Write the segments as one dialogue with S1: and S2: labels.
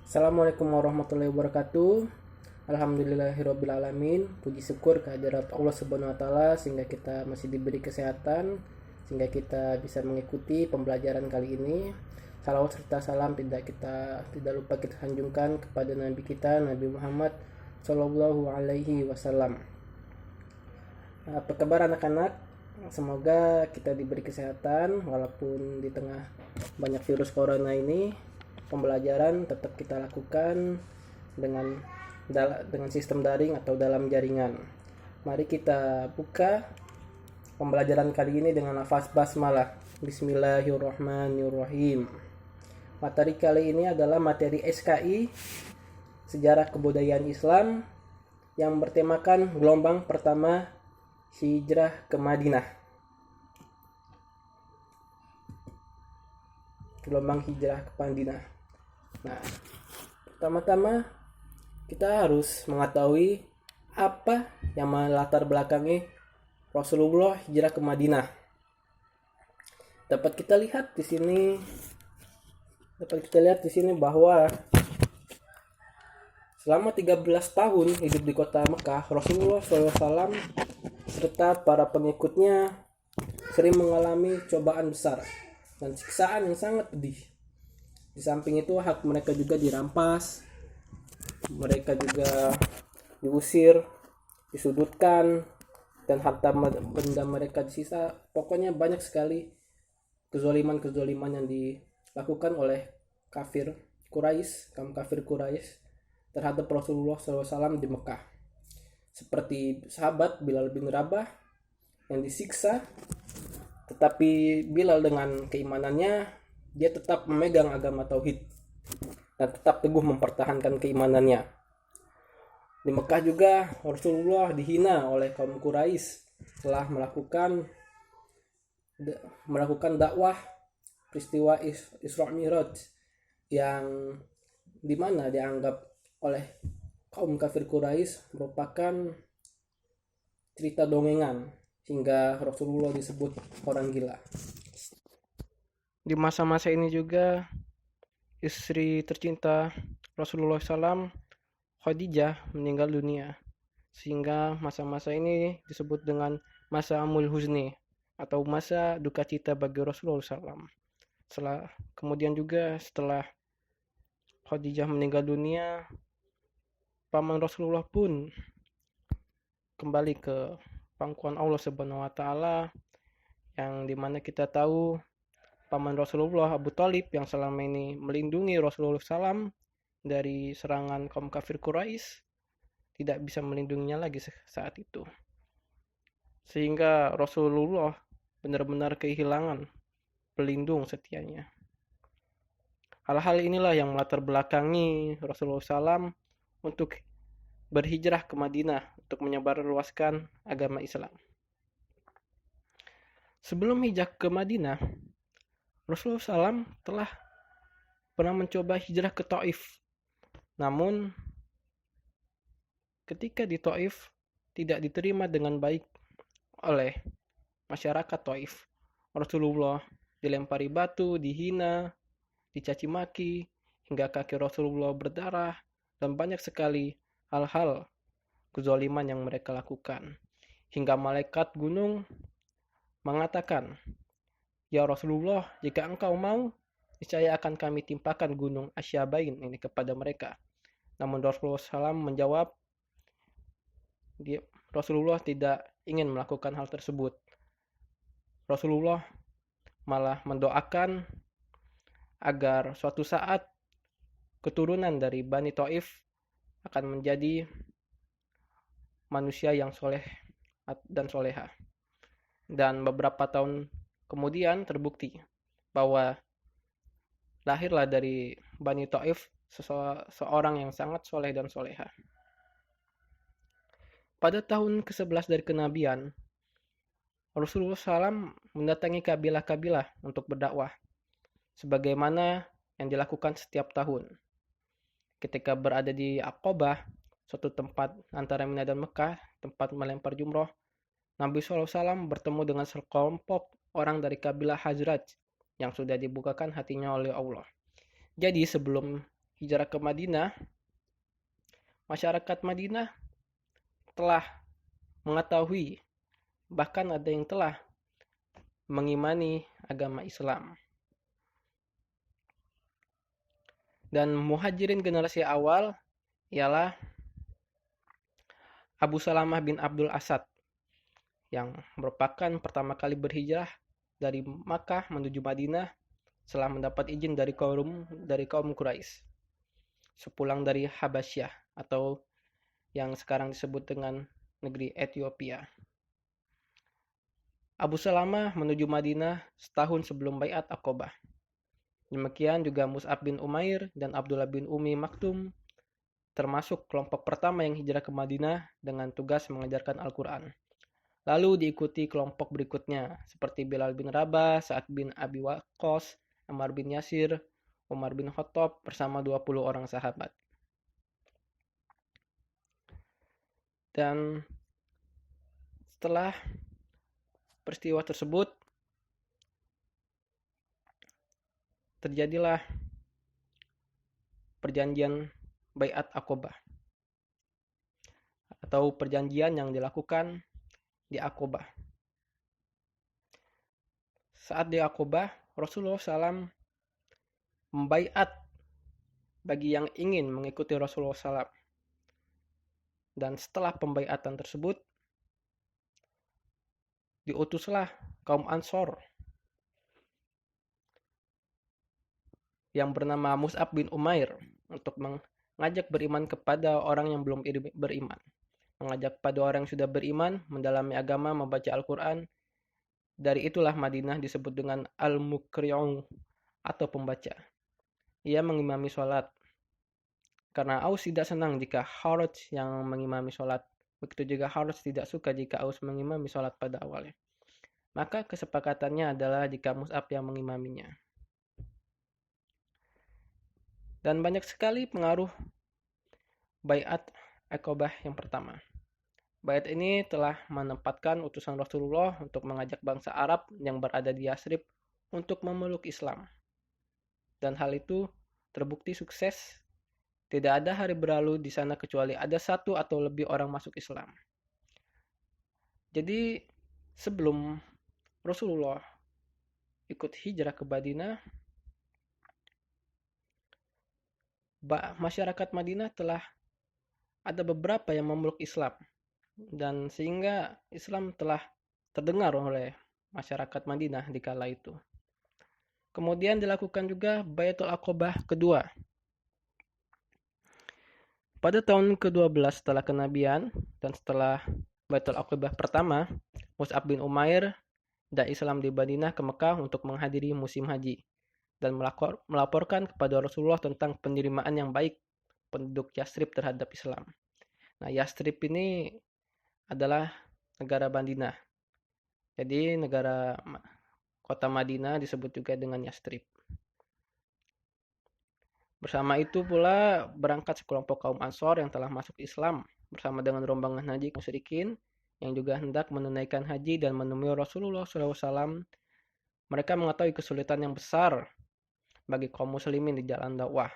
S1: Assalamualaikum warahmatullahi wabarakatuh. Alhamdulillahirabbil alamin. Puji syukur kehadirat Allah Subhanahu wa taala sehingga kita masih diberi kesehatan, sehingga kita bisa mengikuti pembelajaran kali ini. Salawat serta salam tidak lupa kita sanjungkan kepada Nabi kita Nabi Muhammad Shallallahu alaihi wasallam. Apa kabar anak-anak? Semoga kita diberi kesehatan walaupun di tengah banyak virus corona ini. Pembelajaran tetap kita lakukan dengan sistem daring atau dalam jaringan. Mari kita buka pembelajaran kali ini dengan lafaz basmalah. Bismillahirrahmanirrahim. Materi kali ini adalah materi SKI Sejarah Kebudayaan Islam yang bertemakan gelombang pertama hijrah ke Madinah. Gelombang hijrah ke Madinah. Nah, pertama-tama kita harus mengetahui apa yang melatar belakangi Rasulullah hijrah ke Madinah. Dapat kita lihat di sini bahwa selama 13 tahun hidup di kota Mekah, Rasulullah SAW serta para pengikutnya sering mengalami cobaan besar dan siksaan yang sangat pedih. Di samping itu hak mereka juga dirampas, mereka juga diusir, disudutkan, dan harta benda mereka disisa. Pokoknya banyak sekali kezaliman yang dilakukan oleh kaum kafir Quraisy terhadap Rasulullah SAW di Mekah. Seperti sahabat Bilal bin Rabah yang disiksa, tetapi Bilal dengan keimanannya dia tetap memegang agama tauhid dan tetap teguh mempertahankan keimanannya. Di Mekah juga Rasulullah dihina oleh kaum Quraisy setelah melakukan dakwah peristiwa Isra Mi'raj yang dimana dianggap oleh kaum kafir Quraisy merupakan cerita dongengan hingga Rasulullah disebut orang gila. Di masa-masa ini juga istri tercinta Rasulullah SAW, Khadijah, meninggal dunia, sehingga masa-masa ini disebut dengan masa Amul Huzni atau masa duka cita bagi Rasulullah SAW. Kemudian juga setelah Khadijah meninggal dunia, paman Rasulullah pun kembali ke pangkuan Allah Subhanahu wa taala, yang dimana kita tahu paman Rasulullah Abu Thalib yang selama ini melindungi Rasulullah SAW dari serangan kaum kafir Quraisy tidak bisa melindunginya lagi saat itu, sehingga Rasulullah benar-benar kehilangan pelindung setianya. Hal-hal inilah yang melatar belakangi Rasulullah SAW untuk berhijrah ke Madinah untuk menyebarluaskan agama Islam. Sebelum hijrah ke Madinah, Rasulullah SAW telah pernah mencoba hijrah ke Taif. Namun, ketika di Taif tidak diterima dengan baik oleh masyarakat Taif. Rasulullah dilempari batu, dihina, dicaci maki, hingga kaki Rasulullah berdarah, dan banyak sekali hal-hal kezaliman yang mereka lakukan. Hingga malaikat gunung mengatakan, "Ya Rasulullah, jika engkau mau, niscaya akan kami timpakan gunung Asyabain ini kepada mereka." Namun Rasulullah SAW menjawab, Rasulullah tidak ingin melakukan hal tersebut. Rasulullah malah mendoakan agar suatu saat keturunan dari Bani Taif akan menjadi manusia yang soleh dan soleha. Dan beberapa tahun kemudian terbukti bahwa lahirlah dari Bani Taif seorang yang sangat soleh dan soleha. Pada tahun ke-11 dari kenabian, Rasulullah SAW mendatangi kabilah-kabilah untuk berdakwah, sebagaimana yang dilakukan setiap tahun. Ketika berada di Aqabah, suatu tempat antara Mina dan Mekah, tempat melempar jumroh, Nabi SAW bertemu dengan sekelompok orang dari kabilah Hazraj yang sudah dibukakan hatinya oleh Allah. Jadi sebelum hijrah ke Madinah, masyarakat Madinah telah mengetahui, bahkan ada yang telah mengimani agama Islam. Dan muhajirin generasi awal ialah Abu Salamah bin Abdul Asad yang merupakan pertama kali berhijrah dari Makkah menuju Madinah setelah mendapat izin dari kaum Quraisy sepulang dari Habasyah atau yang sekarang disebut dengan negeri Ethiopia. Abu Salamah menuju Madinah setahun sebelum Baiat Aqobah. Demikian juga Mus'ab bin Umair dan Abdullah bin Umi Maktum termasuk kelompok pertama yang hijrah ke Madinah dengan tugas mengajarkan Al-Quran. Lalu diikuti kelompok berikutnya seperti Bilal bin Rabah, Sa'ad bin Abi Waqqas, Ammar bin Yasir, Umar bin Khattab bersama 20 orang sahabat. Dan setelah peristiwa tersebut terjadilah perjanjian Baiat Aqobah atau perjanjian yang dilakukan di Aqobah. Saat di Aqobah, Rasulullah SAW membaiat bagi yang ingin mengikuti Rasulullah SAW. Dan setelah pembaiatan tersebut, diutuslah kaum Ansor yang bernama Mus'ab bin Umair untuk mengajak beriman kepada orang yang belum beriman. Mengajak pada orang yang sudah beriman, mendalami agama, membaca Al-Quran. Dari itulah Madinah disebut dengan Al-Muqri'un atau pembaca. Ia mengimami sholat. Karena Aus tidak senang jika Kharaj yang mengimami sholat. Begitu juga Kharaj tidak suka jika Aus mengimami sholat pada awalnya. Maka kesepakatannya adalah jika Mus'ab yang mengimaminya. Dan banyak sekali pengaruh Baiat Aqobah yang pertama. Baiat ini telah menempatkan utusan Rasulullah untuk mengajak bangsa Arab yang berada di Yasrib untuk memeluk Islam. Dan hal itu terbukti sukses. Tidak ada hari berlalu di sana kecuali ada satu atau lebih orang masuk Islam. Jadi sebelum Rasulullah ikut hijrah ke Madinah, masyarakat Madinah telah ada beberapa yang memeluk Islam. Dan sehingga Islam telah terdengar oleh masyarakat Madinah di kala itu. Kemudian dilakukan juga Baiatul Aqobah kedua. Pada tahun ke-12 setelah kenabian dan setelah Baiatul Aqobah pertama, Mus'ab bin Umair dan Islam di Madinah ke Mekah untuk menghadiri musim haji dan melaporkan kepada Rasulullah tentang penerimaan yang baik penduduk Yasrib terhadap Islam. Nah, Yasrib ini adalah negara Madinah. Jadi kota Madinah disebut juga dengan Yasrib. Bersama itu pula berangkat sekelompok kaum Ansor yang telah masuk Islam bersama dengan rombongan haji musyrikin yang juga hendak menunaikan haji dan menemui Rasulullah SAW. Mereka mengetahui kesulitan yang besar bagi kaum muslimin di jalan dakwah.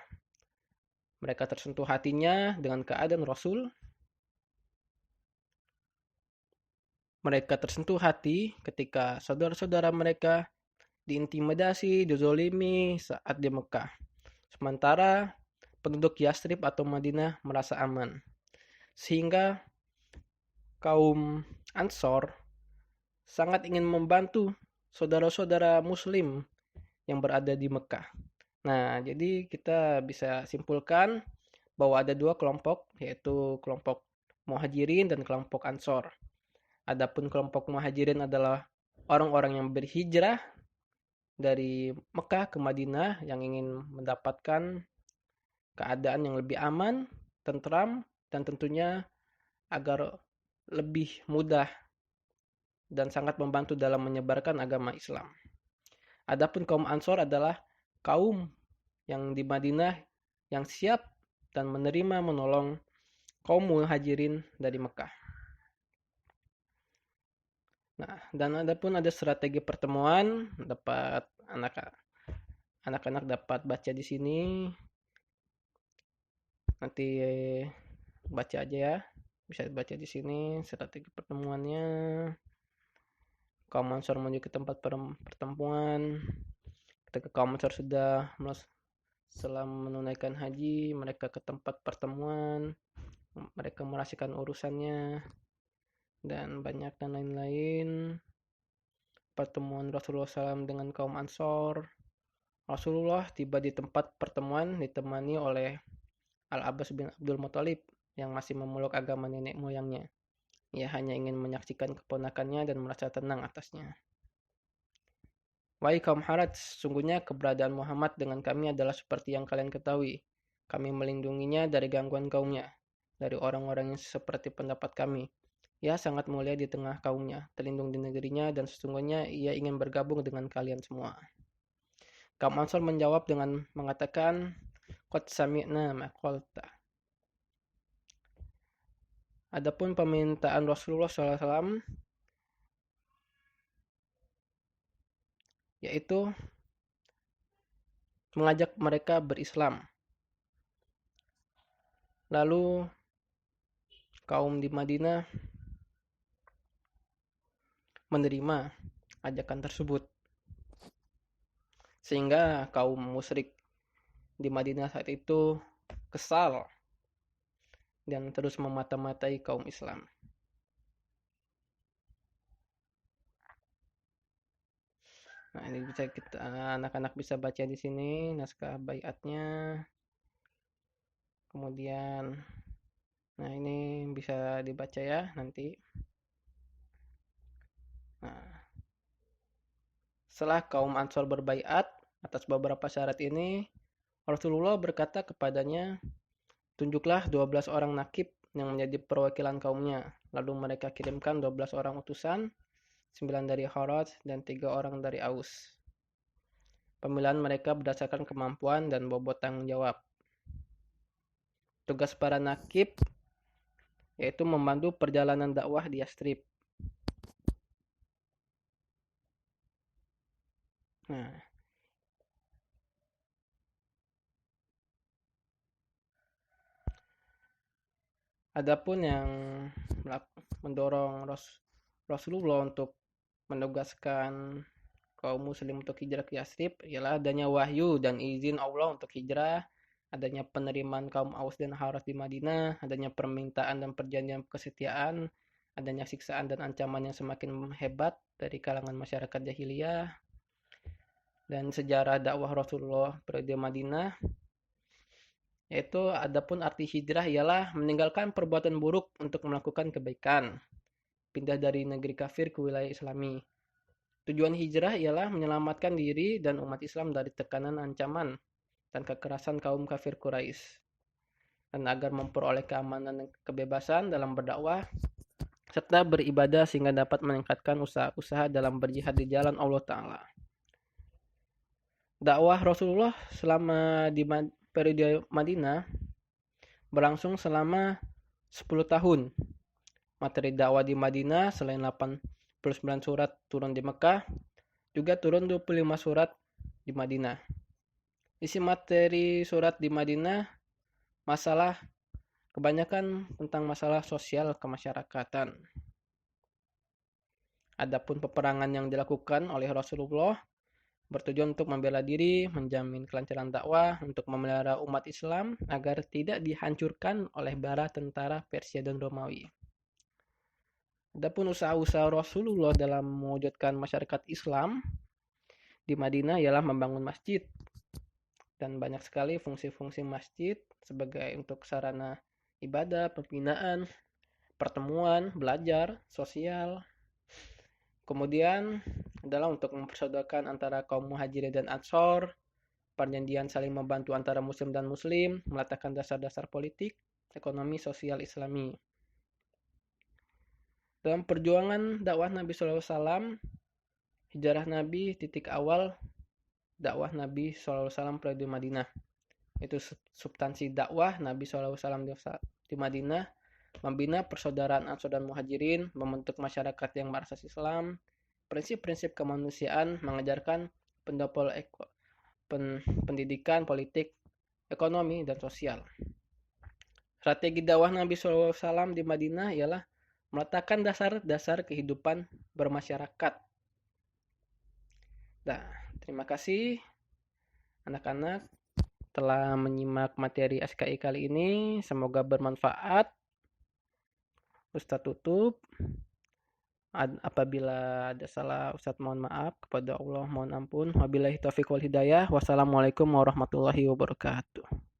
S1: Mereka tersentuh hatinya dengan keadaan Rasul. Mereka tersentuh hati ketika saudara-saudara mereka diintimidasi, dizolimi saat di Mekah. Sementara penduduk Yasrib atau Madinah merasa aman. Sehingga kaum Ansor sangat ingin membantu saudara-saudara Muslim yang berada di Mekah. Nah, jadi kita bisa simpulkan bahwa ada dua kelompok, yaitu kelompok Muhajirin dan kelompok Ansor. Adapun kelompok Muhajirin adalah orang-orang yang berhijrah dari Mekah ke Madinah yang ingin mendapatkan keadaan yang lebih aman, tentram, dan tentunya agar lebih mudah dan sangat membantu dalam menyebarkan agama Islam. Adapun kaum Ansor adalah kaum yang di Madinah yang siap dan menerima menolong kaum Muhajirin dari Mekah. Nah, dan adapun ada strategi pertemuan, dapat anak-anak dapat baca di sini. Nanti baca aja ya, bisa dibaca di sini strategi pertemuannya. Kaum Ansor menuju ke tempat pertemuan. Ketika kaum Ansor setelah menunaikan haji, mereka ke tempat pertemuan, mereka merasakan urusannya dan banyak dan lain-lain. Pertemuan Rasulullah SAW dengan kaum Ansor. Rasulullah tiba di tempat pertemuan ditemani oleh Al-Abbas bin Abdul Muthalib yang masih memeluk agama nenek moyangnya. Ia hanya ingin menyaksikan keponakannya dan merasa tenang atasnya. Wahai kaum Haraj, sungguhnya keberadaan Muhammad dengan kami adalah seperti yang kalian ketahui. Kami melindunginya dari gangguan kaumnya, dari orang-orang yang seperti pendapat kami. Ia sangat mulia di tengah kaumnya, terlindung di negerinya, dan sesungguhnya ia ingin bergabung dengan kalian semua. Kaum Ansor menjawab dengan mengatakan, Qad sami'na ma qulta. Adapun permintaan Rasulullah SAW, yaitu mengajak mereka berislam. Lalu kaum di Madinah menerima ajakan tersebut. Sehingga kaum musyrik di Madinah saat itu kesal dan terus memata-matai kaum Islam. Nah, ini bisa anak-anak bisa baca di sini naskah baiatnya. Kemudian nah ini bisa dibaca ya nanti. Nah, setelah kaum Ansor berbaiat atas beberapa syarat ini, Rasulullah berkata kepadanya, tunjuklah 12 orang nakib yang menjadi perwakilan kaumnya. Lalu mereka kirimkan 12 orang utusan, 9 dari Kharaj dan 3 orang dari Aus. Pemilihan mereka berdasarkan kemampuan dan bobot tanggung jawab. Tugas para nakib yaitu membantu perjalanan dakwah di Yastrib. Nah, adapun yang mendorong Rasulullah untuk menugaskan kaum muslim untuk hijrah ke Yastrib ialah adanya wahyu dan izin Allah untuk hijrah, adanya penerimaan kaum Aus dan Khawarij di Madinah, adanya permintaan dan perjanjian kesetiaan, adanya siksaan dan ancaman yang semakin hebat dari kalangan masyarakat jahiliyah, dan sejarah dakwah Rasulullah periode Madinah. Yaitu adapun arti hijrah ialah meninggalkan perbuatan buruk untuk melakukan kebaikan, pindah dari negeri kafir ke wilayah Islami. Tujuan hijrah ialah menyelamatkan diri dan umat Islam dari tekanan ancaman dan kekerasan kaum kafir Quraisy, dan agar memperoleh keamanan dan kebebasan dalam berdakwah serta beribadah sehingga dapat meningkatkan usaha-usaha dalam berjihad di jalan Allah Ta'ala. Dakwah Rasulullah selama di periode Madinah berlangsung selama 10 tahun. Materi dakwah di Madinah selain 89 surat turun di Mekah, juga turun 25 surat di Madinah. Isi materi surat di Madinah kebanyakan tentang masalah sosial kemasyarakatan. Adapun peperangan yang dilakukan oleh Rasulullah bertujuan untuk membela diri, menjamin kelancaran dakwah, untuk memelihara umat Islam agar tidak dihancurkan oleh bala tentara Persia dan Romawi. Adapun usaha-usaha Rasulullah dalam mewujudkan masyarakat Islam di Madinah ialah membangun masjid, dan banyak sekali fungsi-fungsi masjid sebagai untuk sarana ibadah, pembinaan, pertemuan, belajar, sosial. Kemudian adalah untuk mempersaudarkan antara kaum muhajirin dan ansor, perjanjian saling membantu antara muslim dan muslim, meletakkan dasar-dasar politik, ekonomi, sosial Islami. Dalam perjuangan dakwah Nabi SAW, hijrah Nabi titik awal dakwah Nabi SAW periode Madinah. Itu substansi dakwah Nabi SAW di Madinah, membina persaudaraan Ansor dan Muhajirin, membentuk masyarakat yang berasas Islam, prinsip-prinsip kemanusiaan, mengajarkan pendidikan, politik, ekonomi, dan sosial. Strategi dakwah Nabi SAW di Madinah ialah meletakkan dasar-dasar kehidupan bermasyarakat. Nah, terima kasih anak-anak telah menyimak materi SKI kali ini. Semoga bermanfaat. Ustadz tutup. Apabila ada salah, Ustadz mohon maaf. Kepada Allah mohon ampun. Wabillahi taufiq wal hidayah. Wassalamualaikum warahmatullahi wabarakatuh.